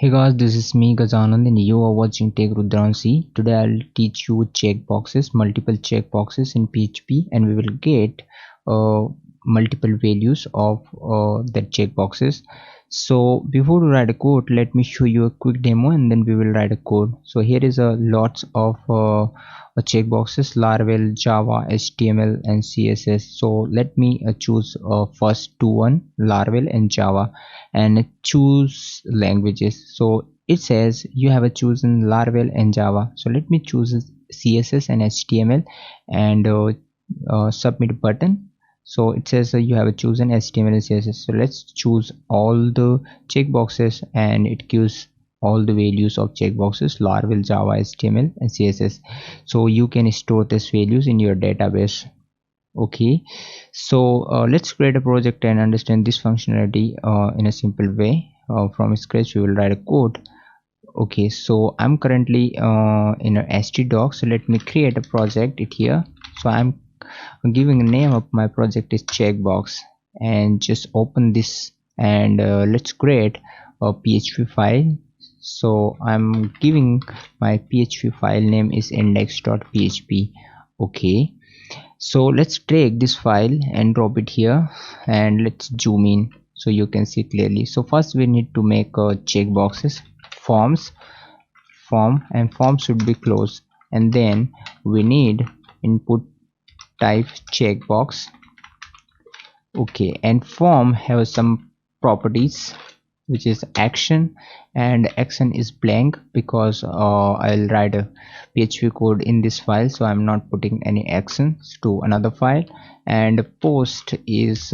Hey guys, this is me Gazanand and you are watching Take Rudransi. Today I'll teach you checkboxes, multiple checkboxes in PHP, and we will get uh, multiple values of the checkboxes. So before we write a code, let me show you a quick demo and then we will write a code. So here is a lots of checkboxes: Laravel, Java, HTML and CSS. So let me choose first one, Laravel and Java, and choose languages. So it says you have chosen Laravel and Java, so let me choose CSS and HTML and submit button. So it says you have chosen HTML and CSS, so let's choose all the checkboxes and it gives all the values of checkboxes: Laravel, Java, HTML and CSS. So you can store these values in your database. Okay, so let's create a project and understand this functionality in a simple way. From scratch we will write a code. Okay, so I'm currently in a htdoc, so let me create a project it here. So I'm giving a name of my project is checkbox, and just open this and let's create a PHP file. So I'm giving my PHP file name is index.php. Okay, so let's take this file and drop it here and let's zoom in so you can see clearly. So first we need to make checkboxes, form and form should be closed, and then we need input type checkbox. Okay, and form have some properties which is action, and action is blank because I'll write a PHP code in this file, so I'm not putting any actions to another file. And post is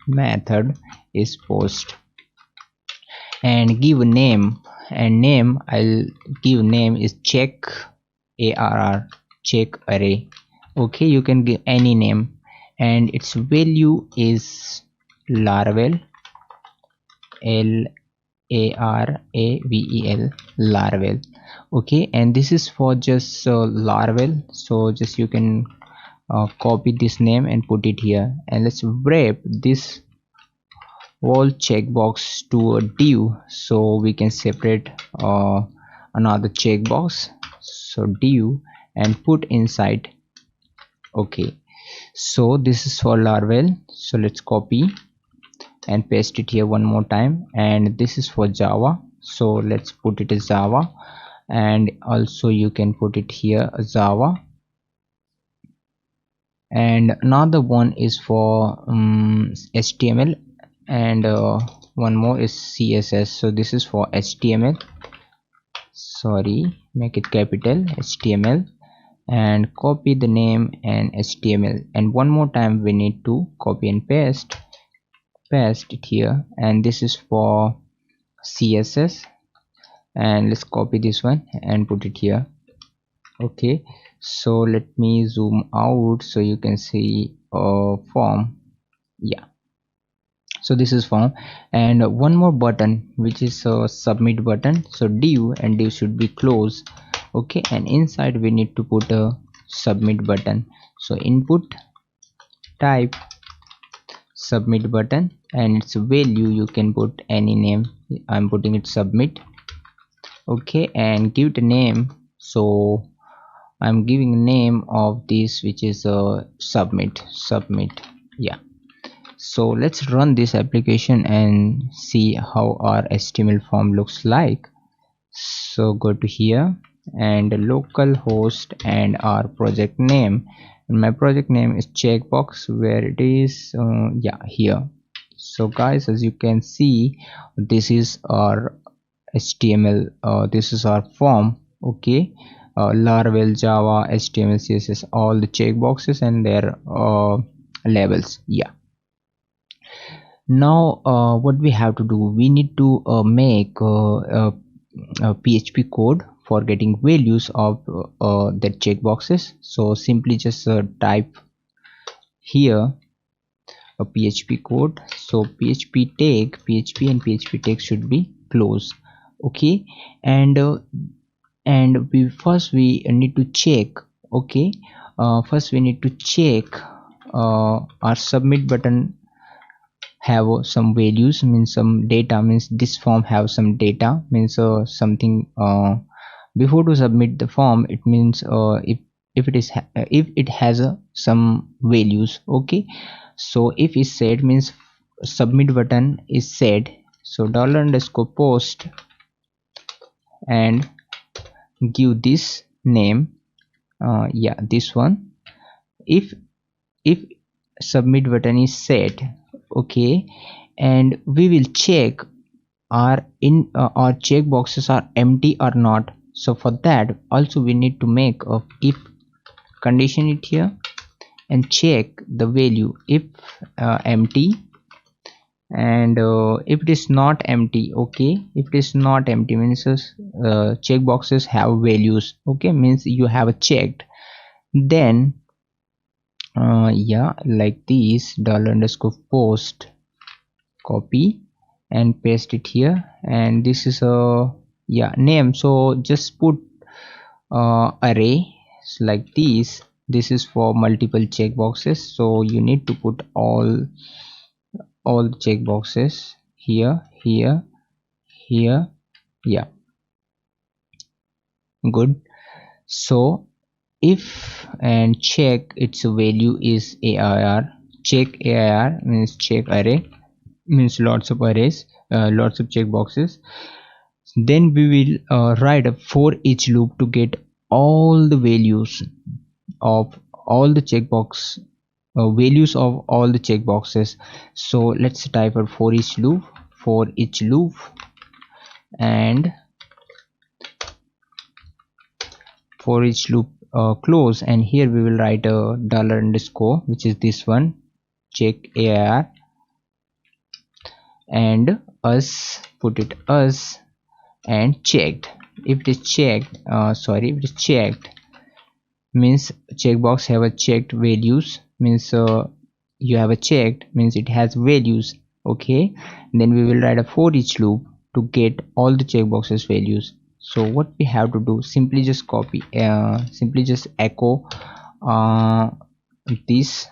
method is post, and give a name, and name I'll give name is check check array. Okay, you can give any name, and its value is Laravel, Laravel, Laravel. Okay, and this is for just Laravel, so just you can copy this name and put it here, and let's wrap this whole checkbox to a div so we can separate another checkbox. So div and put inside. Okay, so this is for Laravel, so let's copy and paste it here one more time, and this is for Java, so let's put it as Java, and also you can put it here Java. And another one is for HTML, and one more is CSS. So this is for HTML, sorry, make it capital HTML, and copy the name and HTML, and one more time we need to copy and paste it here, and this is for CSS, and let's copy this one and put it here. Okay, so let me zoom out so you can see form. Yeah, so this is form, and one more button which is a submit button. So div, and div should be closed. Okay, and inside we need to put a submit button. So input type submit button, and its value you can put any name. I'm putting it submit. Okay, and give it a name, so I'm giving a name of this which is submit. Yeah, so let's run this application and see how our HTML form looks like. So go to here and localhost and our project name, and my project name is checkbox, where it is yeah, here. So guys, as you can see, this is our HTML, this is our form. Okay, Laravel, Java, HTML, CSS, all the checkboxes and their labels. Yeah, now what we have to do, we need to make a PHP code for getting values of the checkboxes. So simply just type here a PHP code. So PHP tag, PHP and PHP tag should be closed. Okay, and we need to check. Okay, first we need to check our submit button have some values, means some data, means this form have some data, means something before to submit the form, it means if it is if it has some values. Okay, so if it's set means submit button is set, so $_post and give this name, yeah, this one. If submit button is set, okay, and we will check are in our checkboxes are empty or not. So for that also we need to make a if condition it here and check the value if empty, and if it is not empty, okay, if it is not empty means checkboxes have values, okay, means you have checked, then yeah, like this $_post, copy and paste it here, and this is a, yeah, name, so just put array like this is for multiple checkboxes, so you need to put all the checkboxes here, here, here, yeah, good. So if and check its value is AIR, check AIR means check array, means lots of arrays, lots of checkboxes, then we will write a for each loop to get all the values of all the checkbox values of all the checkboxes. So let's type a for each loop and for each loop close, and here we will write a $_, which is this one, check AIR, and us, put it us, and checked. If it is checked, if it is checked means checkbox have a checked values, means you have a checked means it has values, okay, then we will write a for each loop to get all the checkboxes values. So what we have to do, simply just copy, simply just echo this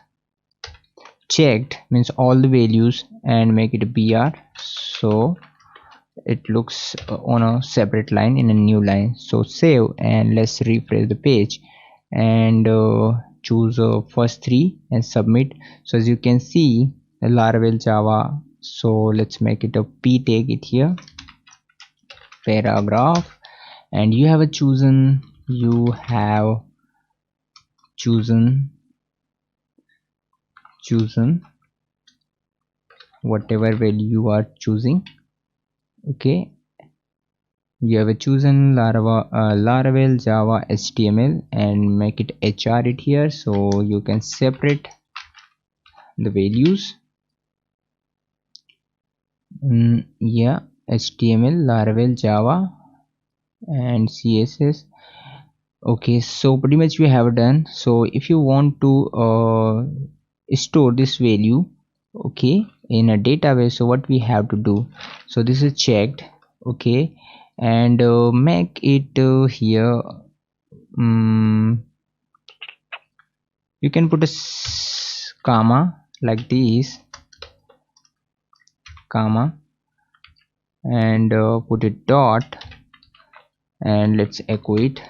checked means all the values and make it a BR, so it looks on a separate line in a new line. So save and let's refresh the page and choose first three and submit. So as you can see, Laravel Java, so let's make it a p tag it here, paragraph, and you have chosen whatever value you are choosing, okay, you have chosen Laravel Java HTML and make it HR it here, so you can separate the values. Yeah, HTML, Laravel Java and CSS. Okay, so pretty much we have done. So if you want to store this value, okay, in a database, so what we have to do, so this is checked, okay, and make it here, you can put a comma like this, comma, and put it dot, and let's echo it.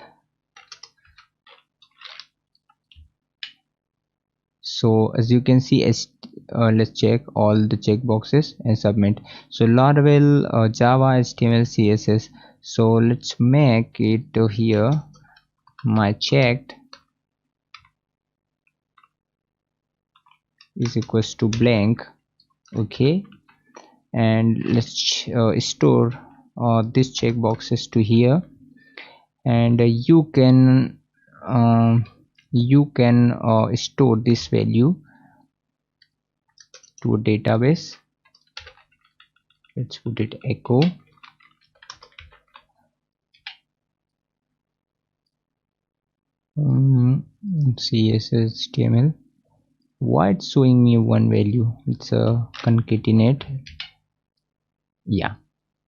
So as you can see, let's check all the checkboxes and submit. So Laravel Java HTML CSS, so let's make it here my checked is equals to blank, okay, and let's store this checkboxes to here, and you can store this value to a database. Let's put it echo CSS HTML. Why it's showing me one value? It's a concatenate. Yeah,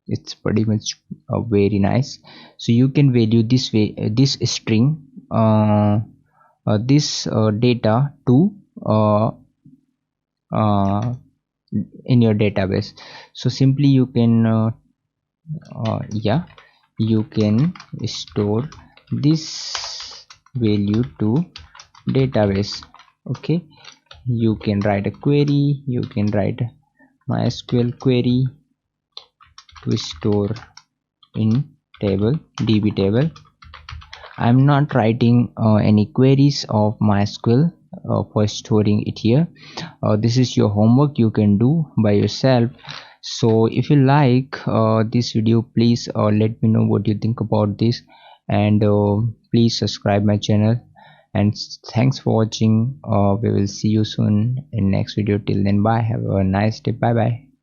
it's pretty much very nice. So you can value this way this string this data to in your database. So simply you can yeah, you can store this value to database. Okay, you can write a query, you can write MySQL query to store in table db table. I'm not writing any queries of MySQL for storing it here. This is your homework, you can do by yourself. So if you like this video, please let me know what you think about this, and please subscribe my channel. And thanks for watching. We will see you soon in next video. Till then, bye, have a nice day. Bye bye.